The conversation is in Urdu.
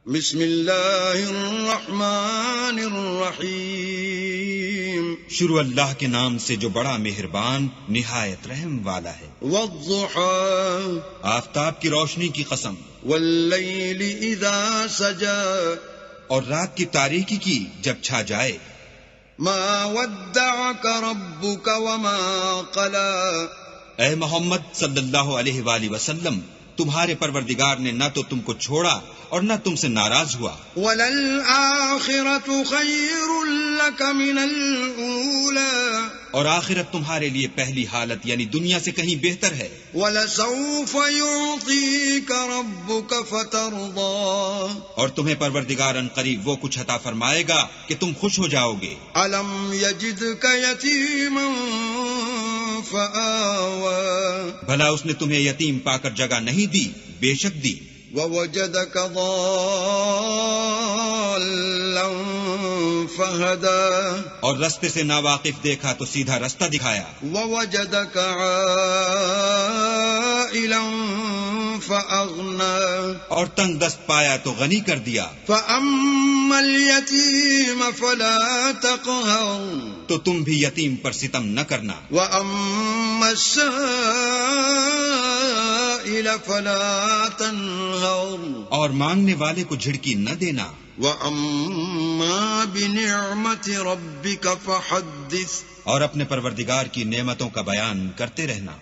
بسم اللہ الرحمن الرحیم، شروع اللہ کے نام سے جو بڑا مہربان نہایت رحم والا ہے۔ والضحی، آفتاب کی روشنی کی قسم، واللیل اذا سجا، اور رات کی تاریکی کی جب چھا جائے۔ ما ودعک ربک وما قلا، اے محمد صلی اللہ علیہ وآلہ وسلم، تمہارے پروردگار نے نہ تو تم کو چھوڑا اور نہ تم سے ناراض ہوا۔ وللآخرۃ خیر لک من الاولی، اور آخرت تمہارے لیے پہلی حالت یعنی دنیا سے کہیں بہتر ہے۔ ولسوف یعطیک ربک فترضی، اور تمہیں پروردگار ان قریب وہ کچھ عطا فرمائے گا کہ تم خوش ہو جاؤ گے۔ الم یجدک یتیما فآوی، بھلا اس نے تمہیں یتیم پا کر جگہ نہیں دی؟ بے شک دی۔ ووجدک ضالا فہدی، اور رستے سے ناواقف دیکھا تو سیدھا رستہ دکھایا۔ ووجدک عائلا فأغنی، اور تنگ دست پایا تو غنی کر دیا۔ فأما الیتیم فلا تقہر، تو تم بھی یتیم پر ستم نہ کرنا۔ وأما السائل فلا تنہر، اور مانگنے والے کو جھڑکی نہ دینا۔ وأما بنعمت ربک فحدث، اور اپنے پروردگار کی نعمتوں کا بیان کرتے رہنا۔